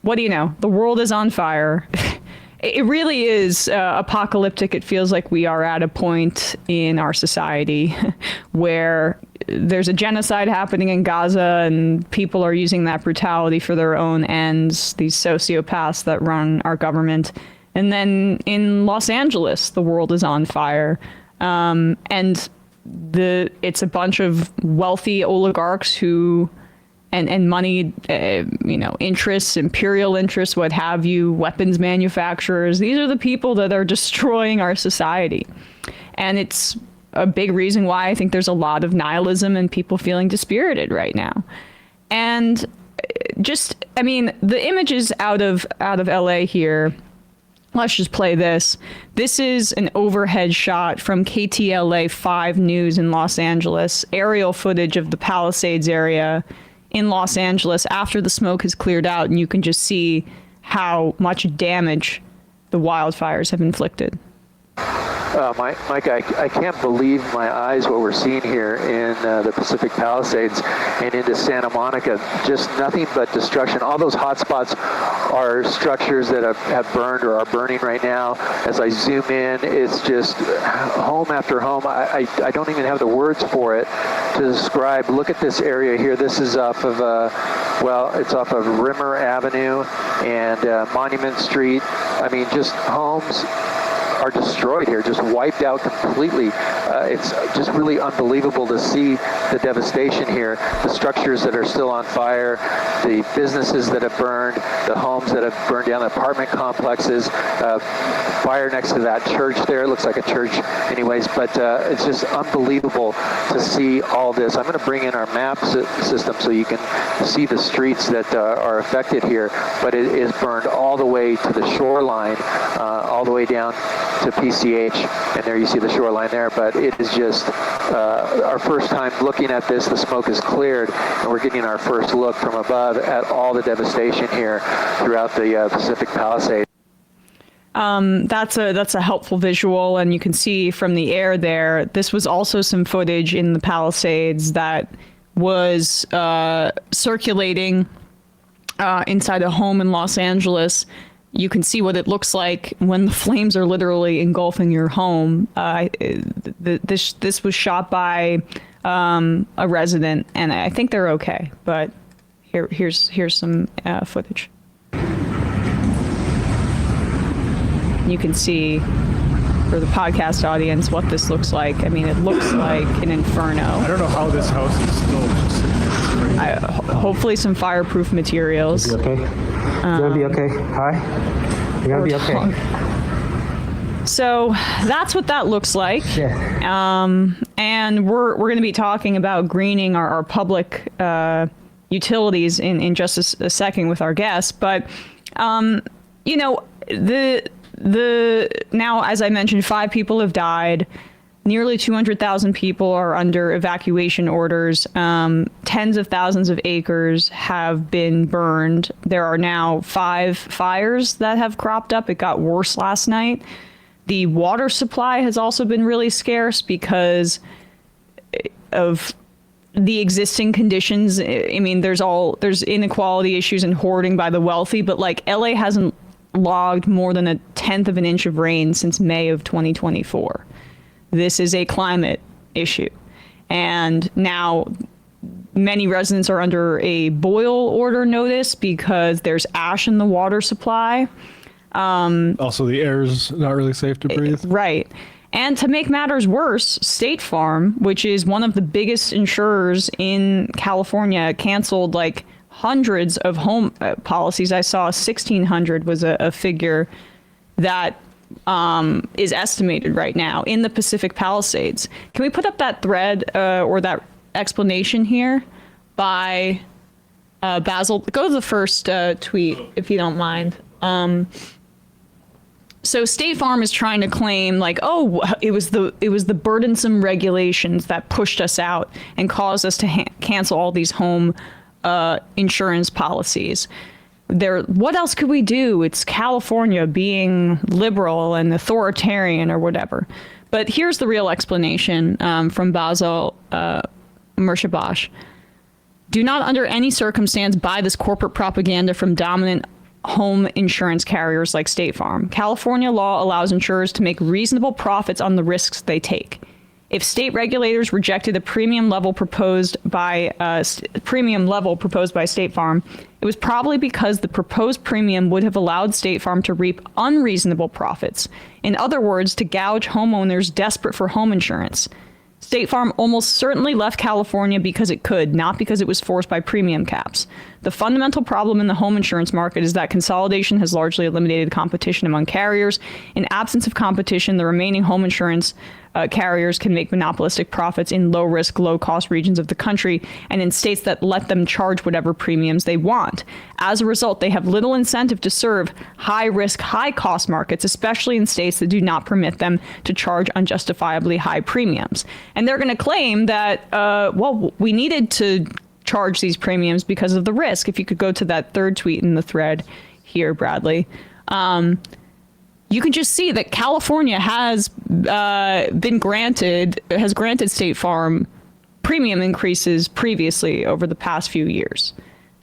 what do you know? The world is on fire. It really is apocalyptic. It feels like we are at a point in our society where there's a genocide happening in Gaza and people are using that brutality for their own ends, these sociopaths that run our government. And then in Los Angeles, the world is on fire. And it's a bunch of wealthy oligarchs who and money, interests, imperial interests, what have you, weapons manufacturers. These are the people that are destroying our society. And it's a big reason why I think there's a lot of nihilism and people feeling dispirited right now. And the images out of LA here, let's just play this. This is an overhead shot from KTLA 5 News in Los Angeles, aerial footage of the Palisades area in Los Angeles after the smoke has cleared out, and you can just see how much damage the wildfires have inflicted. Mike, I can't believe my eyes what we're seeing here in the Pacific Palisades and into Santa Monica. Just nothing but destruction. All those hot spots are structures that have burned or are burning right now. As I zoom in, it's just home after home. I don't even have the words for it to describe. Look at this area here. This is off of, it's off of Rimmer Avenue and Monument Street. I mean, just homes are destroyed here, just wiped out completely. It's just really unbelievable to see the devastation here, the structures that are still on fire, the businesses that have burned, the homes that have burned down, the apartment complexes, fire next to that church there. It looks like a church anyways, but it's just unbelievable to see all this. I'm going to bring in our map system so you can see the streets that are affected here, but it is burned all the way to the shoreline, all the way down to PCH, and there you see the shoreline there. But it is just our first time looking at this. The smoke is cleared, and we're getting our first look from above at all the devastation here throughout the Pacific Palisades. That's a helpful visual, and you can see from the air there, this was also some footage in the Palisades that was circulating inside a home in Los Angeles. You can see what it looks like when the flames are literally engulfing your home. This was shot by a resident, and I think they're okay. But here's some footage. You can see for the podcast audience what this looks like. I mean, it looks like an inferno. I don't know how this house is still just sitting there. Hopefully some fireproof materials. You okay? You're gonna be okay. Hi. You're gonna be okay. So that's what that looks like. Yeah. And we're going to be talking about greening our public utilities in just a second with our guests. But now, as I mentioned, 5 people have died. Nearly 200,000 people are under evacuation orders. Tens of thousands of acres have been burned. There are now 5 fires that have cropped up. It got worse last night. The water supply has also been really scarce because of the existing conditions. I mean, there's inequality issues and hoarding by the wealthy, but like LA hasn't logged more than 1/10 of an inch of rain since May of 2024. This is a climate issue. And now many residents are under a boil order notice because there's ash in the water supply. Also, the air is not really safe to breathe. Right. And to make matters worse, State Farm, which is one of the biggest insurers in California, canceled like hundreds of home policies. I saw 1,600 was a figure that is estimated right now in the Pacific Palisades. Can we put up that thread or that explanation here by Basil? Go to the first tweet, if you don't mind. So State Farm is trying to claim like, oh, it was the burdensome regulations that pushed us out and caused us to cancel all these home insurance policies. What else could we do? It's California being liberal and authoritarian or whatever. But here's the real explanation from Basil Mershabash. Do not under any circumstance buy this corporate propaganda from dominant home insurance carriers like State Farm. California law allows insurers to make reasonable profits on the risks they take. If state regulators rejected a premium level proposed by State Farm, it was probably because the proposed premium would have allowed State Farm to reap unreasonable profits. In other words, to gouge homeowners desperate for home insurance. State Farm almost certainly left California because it could, not because it was forced by premium caps. The fundamental problem in the home insurance market is that consolidation has largely eliminated competition among carriers. In absence of competition, the remaining home insurance carriers can make monopolistic profits in low-risk, low-cost regions of the country and in states that let them charge whatever premiums they want. As a result, they have little incentive to serve high-risk, high-cost markets, especially in states that do not permit them to charge unjustifiably high premiums. And they're going to claim that, we needed to charge these premiums because of the risk. If you could go to that third tweet in the thread here, Bradley. You can just see that California has granted State Farm premium increases previously over the past few years.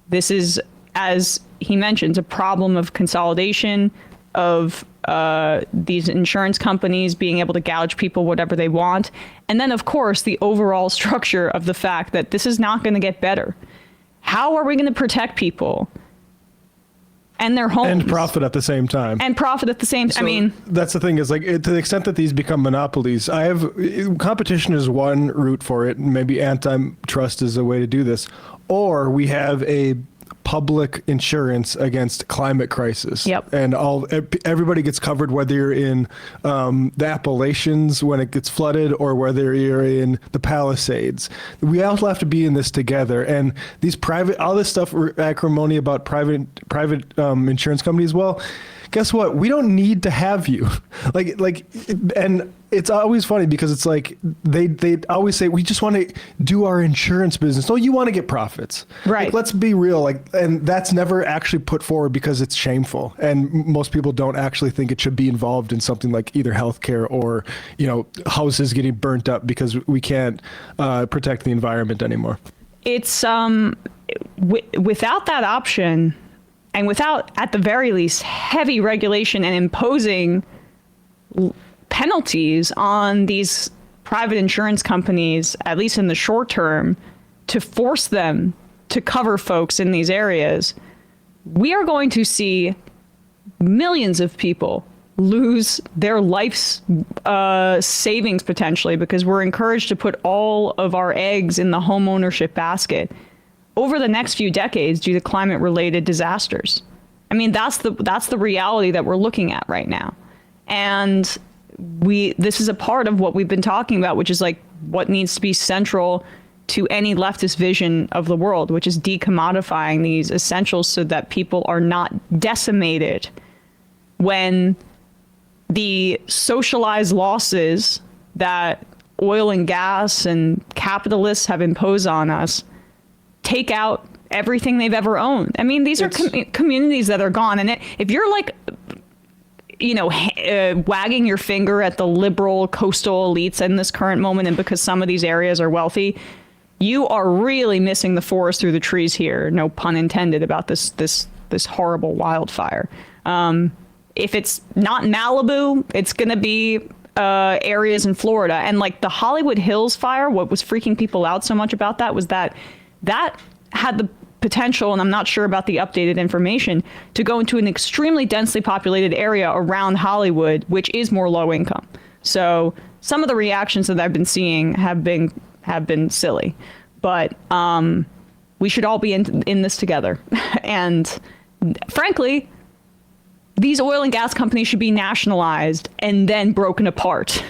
This is, as he mentions, a problem of consolidation, of these insurance companies being able to gouge people whatever they want. And then, of course, the overall structure of the fact that this is not going to get better. How are we going to protect people and their homes? And profit at the same time. So that's the thing is, like, to the extent that these become monopolies, competition is one route for it. And maybe antitrust is a way to do this. Or we have a public insurance against climate crisis. Yep. And everybody gets covered, whether you're in the Appalachians when it gets flooded or whether you're in the Palisades. We all have to be in this together. And these all this stuff, acrimony about private insurance companies, well, guess what? We don't need to have you. And it's always funny because it's like they always say, we just want to do our insurance business. No, you want to get profits. Right. Like, let's be real. And that's never actually put forward because it's shameful. And most people don't actually think it should be involved in something like either healthcare or, houses getting burnt up because we can't protect the environment anymore. It's without that option, and without, at the very least, heavy regulation and imposing penalties on these private insurance companies, at least in the short term, to force them to cover folks in these areas, we are going to see millions of people lose their life's savings potentially because we're encouraged to put all of our eggs in the home ownership basket over the next few decades due to climate-related disasters. I mean, that's the reality that we're looking at right now. And this is a part of what we've been talking about, which is like what needs to be central to any leftist vision of the world, which is decommodifying these essentials so that people are not decimated when the socialized losses that oil and gas and capitalists have imposed on us take out everything they've ever owned. I mean, these are communities that are gone. And if you're like, wagging your finger at the liberal coastal elites in this current moment, and because some of these areas are wealthy, you are really missing the forest through the trees here. No pun intended about this horrible wildfire. If it's not Malibu, it's going to be areas in Florida. And like the Hollywood Hills fire, what was freaking people out so much about that was that had the potential, and I'm not sure about the updated information, to go into an extremely densely populated area around Hollywood, which is more low income. So some of the reactions that I've been seeing have been silly, but we should all be in this together. And frankly, these oil and gas companies should be nationalized and then broken apart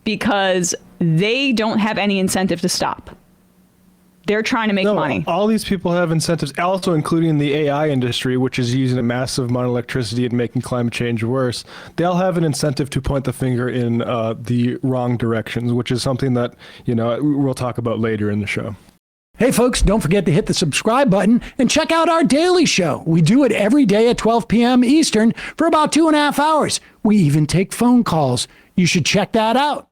because they don't have any incentive to stop. They're trying to make money. All these people have incentives, also including the AI industry, which is using a massive amount of electricity and making climate change worse. They'll have an incentive to point the finger in the wrong directions, which is something that, we'll talk about later in the show. Hey folks, don't forget to hit the subscribe button and check out our daily show. We do it every day at 12 p.m. Eastern for about 2.5 hours. We even take phone calls. You should check that out.